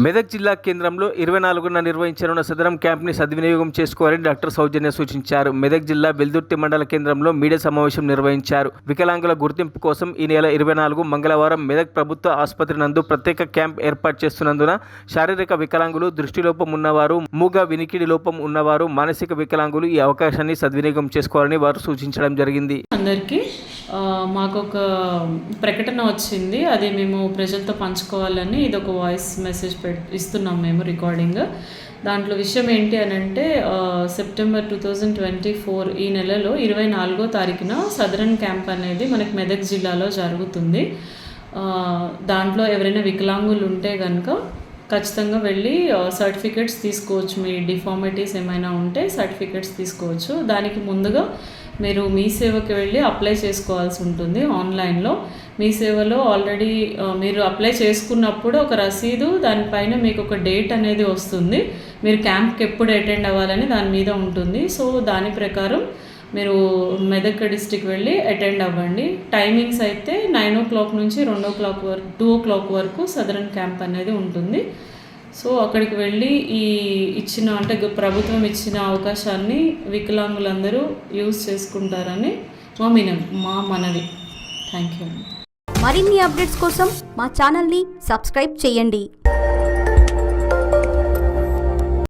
మెదక్ జిల్లా కేంద్రంలో 24న నిర్వహించనున్న సదరం క్యాంప్ని సద్వినియోగం చేసుకోవాలని డాక్టర్ సౌజన్య సూచించారు. మెదక్ జిల్లా వెల్దుర్తి మండల కేంద్రంలో మీడియా సమావేశం నిర్వహించారు. వికలాంగుల గుర్తింపు కోసం ఈ నెల 24 మంగళవారం మెదక్ ప్రభుత్వ ఆసుపత్రి నందు ప్రత్యేక క్యాంప్ ఏర్పాటు చేస్తున్నందున శారీరక వికలాంగులు, దృష్టిలోపం ఉన్నవారు, మూగ వినికిడి లోపం ఉన్నవారు, మానసిక వికలాంగులు ఈ అవకాశాన్ని సద్వినియోగం చేసుకోవాలని వారు సూచించడం జరిగింది. అందరికీ మాకు ఒక ప్రకటన వచ్చింది, అది మేము ప్రజలతో పంచుకోవాలని ఇది ఒక వాయిస్ మెసేజ్ ఇస్తున్నాం మేము రికార్డింగ్. దాంట్లో విషయం ఏంటి అని అంటే సెప్టెంబర్ 2024 ఈ నెలలో 24వ తారీఖున సదరన్ క్యాంప్ అనేది మనకి మెదక్ జిల్లాలో జరుగుతుంది. దాంట్లో ఎవరైనా వికలాంగులు ఉంటే కనుక ఖచ్చితంగా వెళ్ళి సర్టిఫికెట్స్ తీసుకోవచ్చు. మీ డిఫార్మిటీస్ ఏమైనా ఉంటే సర్టిఫికెట్స్ తీసుకోవచ్చు. దానికి ముందుగా మీరు మీ సేవకి వెళ్ళి అప్లై చేసుకోవాల్సి ఉంటుంది ఆన్లైన్లో. మీ సేవలో ఆల్రెడీ మీరు అప్లై చేసుకున్నప్పుడు ఒక రసీదు, దానిపైన మీకు ఒక డేట్ అనేది వస్తుంది. మీరు క్యాంప్కి ఎప్పుడు అటెండ్ అవ్వాలని దాని మీద ఉంటుంది. సో దాని ప్రకారం మీరు మెదక్ డిస్టిక్ వెళ్ళి అటెండ్ అవ్వండి. టైమింగ్స్ అయితే 9 o'clock నుంచి 2 o'clock వరకు సదరన్ క్యాంప్ అనేది ఉంటుంది. సో అక్కడికి వెళ్ళి ప్రభుత్వం ఇచ్చిన అవకాశాన్ని వికలాంగులందరూ యూజ్ చేసుకుంటారని మా మనవి. Thank you. మరిన్ని అప్డేట్స్ కోసం మా ఛానల్ని సబ్స్క్రైబ్ చేయండి.